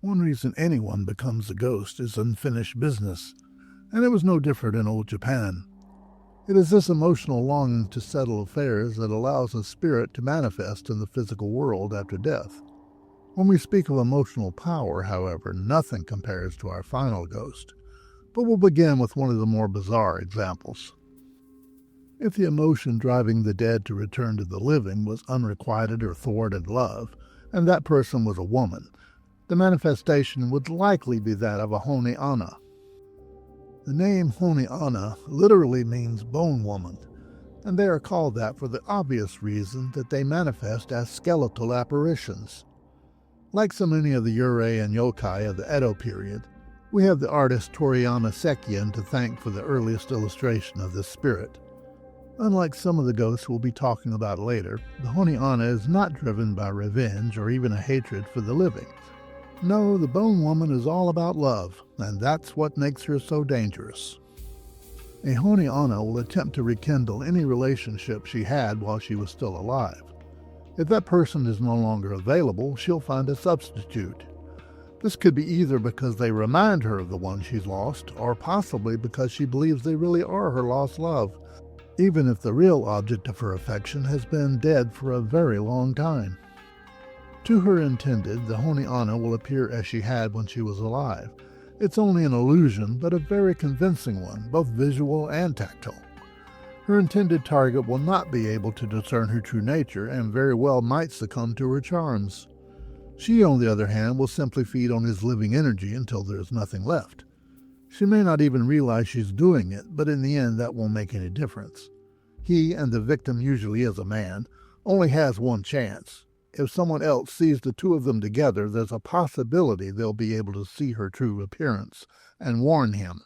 One reason anyone becomes a ghost is unfinished business, and it was no different in old Japan. It is this emotional longing to settle affairs that allows a spirit to manifest in the physical world after death. When we speak of emotional power, however, nothing compares to our final ghost. But we'll begin with one of the more bizarre examples. If the emotion driving the dead to return to the living was unrequited or thwarted love, and that person was a woman, the manifestation would likely be that of a Hone-Onna. The name Hone-Onna literally means bone woman, and they are called that for the obvious reason that they manifest as skeletal apparitions. Like so many of the yurei and yokai of the Edo period, we have the artist Toriyama Sekien to thank for the earliest illustration of this spirit. Unlike some of the ghosts we'll be talking about later, the Hone-Onna is not driven by revenge or even a hatred for the living. No, the bone woman is all about love, and that's what makes her so dangerous. A Hone-Onna will attempt to rekindle any relationship she had while she was still alive. If that person is no longer available, she'll find a substitute. This could be either because they remind her of the one she's lost, or possibly because she believes they really are her lost love, even if the real object of her affection has been dead for a very long time. To her intended, the Hone-Onna will appear as she had when she was alive. It's only an illusion, but a very convincing one, both visual and tactile. Her intended target will not be able to discern her true nature and very well might succumb to her charms. She, on the other hand, will simply feed on his living energy until there is nothing left. She may not even realize she's doing it, but in the end that won't make any difference. He, and the victim usually is a man, only has one chance. If someone else sees the two of them together, there's a possibility they'll be able to see her true appearance and warn him.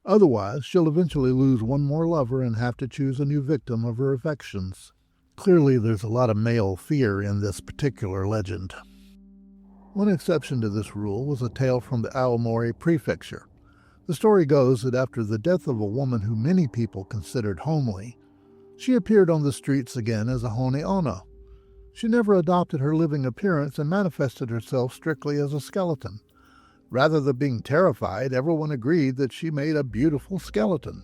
Otherwise, she'll eventually lose one more lover and have to choose a new victim of her affections. Clearly, there's a lot of male fear in this particular legend. One exception to this rule was a tale from the Aomori Prefecture. The story goes that after the death of a woman who many people considered homely, she appeared on the streets again as a Hone-Onna. She never adopted her living appearance and manifested herself strictly as a skeleton. Rather than being terrified, everyone agreed that she made a beautiful skeleton.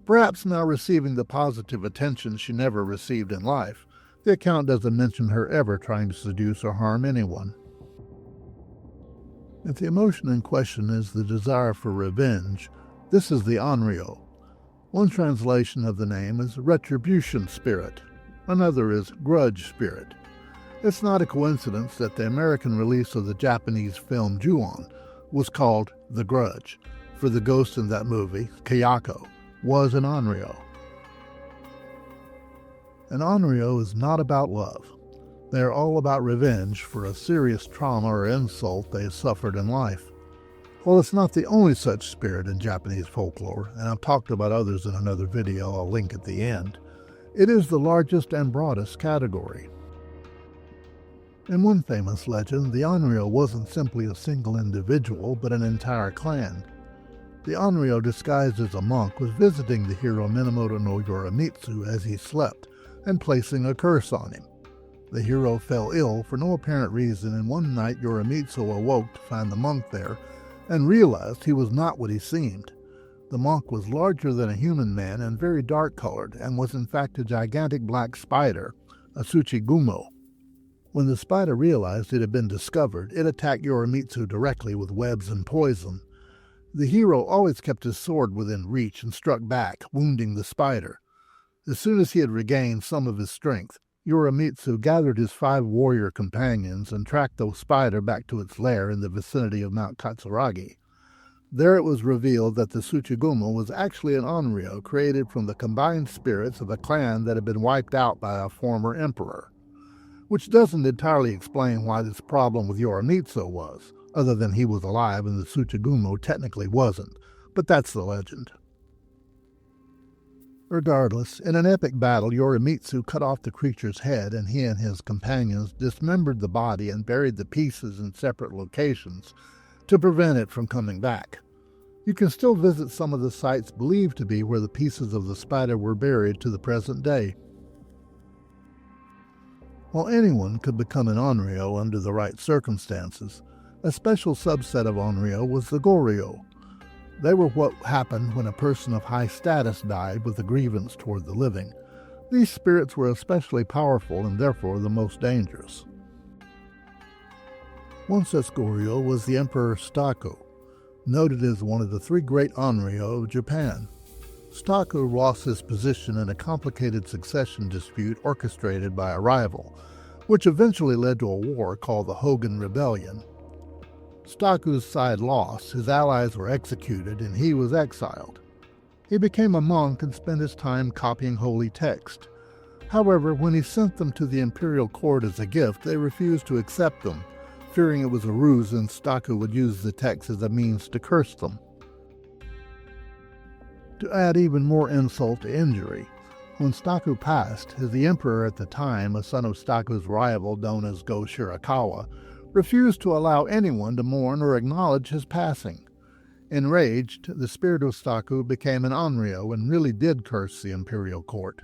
Perhaps now receiving the positive attention she never received in life, the account doesn't mention her ever trying to seduce or harm anyone. If the emotion in question is the desire for revenge, this is the Onryō. One translation of the name is retribution spirit. Another is grudge spirit. It's not a coincidence that the American release of the Japanese film Ju-On was called The Grudge, for the ghost in that movie, Kayako, was an Onryō. An Onryō is not about love. They are all about revenge for a serious trauma or insult they have suffered in life. While it's not the only such spirit in Japanese folklore, and I've talked about others in another video I'll link at the end, it is the largest and broadest category. In one famous legend, the Onryō wasn't simply a single individual, but an entire clan. The Onryō, disguised as a monk, was visiting the hero Minamoto no Yorimitsu as he slept, and placing a curse on him. The hero fell ill for no apparent reason, and one night Yorimitsu awoke to find the monk there, and realized he was not what he seemed. The monk was larger than a human man and very dark-colored, and was in fact a gigantic black spider, a Tsuchigumo. When the spider realized it had been discovered, it attacked Yorimitsu directly with webs and poison. The hero always kept his sword within reach and struck back, wounding the spider. As soon as he had regained some of his strength, Yorimitsu gathered his 5 warrior companions and tracked the spider back to its lair in the vicinity of Mount Katsuragi. There it was revealed that the Tsuchigumo was actually an Onryō created from the combined spirits of a clan that had been wiped out by a former emperor. Which doesn't entirely explain why this problem with Yorimitsu was, other than he was alive and the Tsuchigumo technically wasn't, but that's the legend. Regardless, in an epic battle, Yorimitsu cut off the creature's head, and he and his companions dismembered the body and buried the pieces in separate locations to prevent it from coming back. You can still visit some of the sites believed to be where the pieces of the spider were buried to the present day. While anyone could become an Onryō under the right circumstances, A special subset of Onryō was the Goryō. They were what happened when a person of high status died with a grievance toward the living. These spirits were especially powerful and therefore the most dangerous. One such Goryō was the Emperor Stoku, noted as one of the three great Onryō of Japan. Stoku lost his position in a complicated succession dispute orchestrated by a rival, which eventually led to a war called the Hogan Rebellion. Stoku's side lost, his allies were executed, and he was exiled. He became a monk and spent his time copying holy text. However, when he sent them to the imperial court as a gift, they refused to accept them, fearing it was a ruse and Stoku would use the text as a means to curse them. To add even more insult to injury, when Stoku passed, the emperor at the time, a son of Stoku's rival known as Go Shirakawa, refused to allow anyone to mourn or acknowledge his passing. Enraged, the spirit of Stoku became an Onryō and really did curse the imperial court.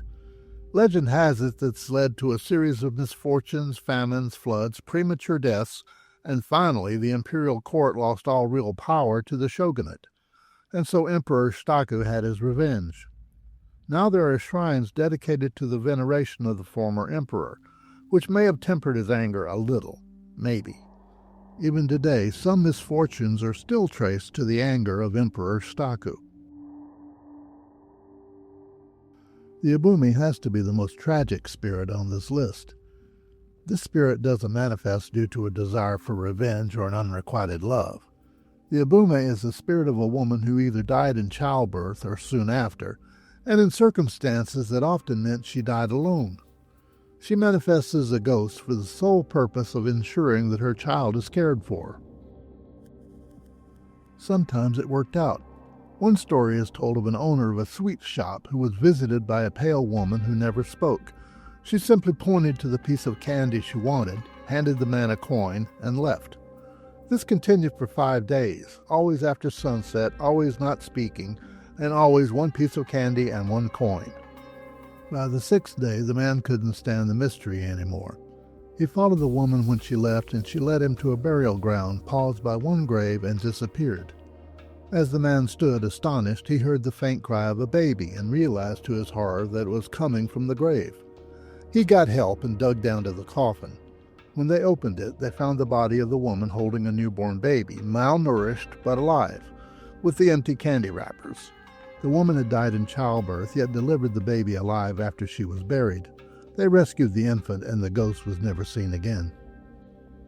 Legend has it that this led to a series of misfortunes, famines, floods, premature deaths, and finally the imperial court lost all real power to the shogunate. And so Emperor Stoku had his revenge. Now there are shrines dedicated to the veneration of the former emperor, which may have tempered his anger a little, maybe. Even today, some misfortunes are still traced to the anger of Emperor Stoku. The Ubume has to be the most tragic spirit on this list. This spirit doesn't manifest due to a desire for revenge or an unrequited love. The Ubume is the spirit of a woman who either died in childbirth or soon after, and in circumstances that often meant she died alone. She manifests as a ghost for the sole purpose of ensuring that her child is cared for. Sometimes it worked out. One story is told of an owner of a sweet shop who was visited by a pale woman who never spoke. She simply pointed to the piece of candy she wanted, handed the man a coin, and left. This continued for 5 days, always after sunset, always not speaking, and always one piece of candy and one coin. By the 6th day, the man couldn't stand the mystery anymore. He followed the woman when she left, and she led him to a burial ground, paused by one grave, and disappeared. As the man stood astonished, he heard the faint cry of a baby and realized to his horror that it was coming from the grave. He got help and dug down to the coffin. When they opened it, they found the body of the woman holding a newborn baby, malnourished but alive, with the empty candy wrappers. The woman had died in childbirth, yet delivered the baby alive after she was buried. They rescued the infant, and the ghost was never seen again.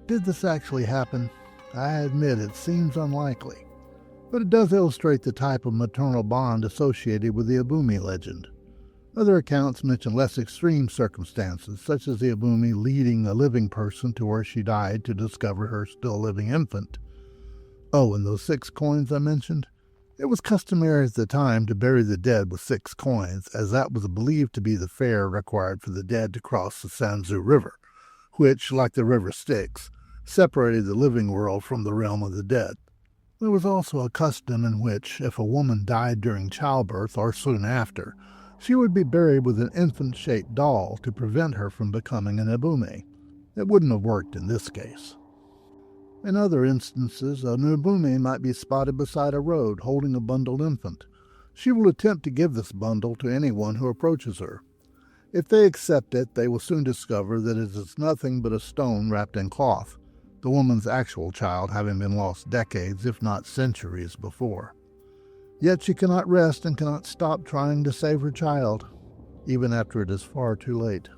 Did this actually happen? I admit it seems unlikely, but it does illustrate the type of maternal bond associated with the Ubume legend. Other accounts mention less extreme circumstances, such as the Ubume leading a living person to where she died to discover her still living infant. Oh, and those 6 coins I mentioned? It was customary at the time to bury the dead with 6 coins, as that was believed to be the fare required for the dead to cross the Sanzu River, which, like the river Styx, separated the living world from the realm of the dead. There was also a custom in which, if a woman died during childbirth or soon after, she would be buried with an infant-shaped doll to prevent her from becoming an Ubume. It wouldn't have worked in this case. In other instances, an Ubume might be spotted beside a road holding a bundled infant. She will attempt to give this bundle to anyone who approaches her. If they accept it, they will soon discover that it is nothing but a stone wrapped in cloth, the woman's actual child having been lost decades, if not centuries, before. Yet she cannot rest and cannot stop trying to save her child, even after it is far too late.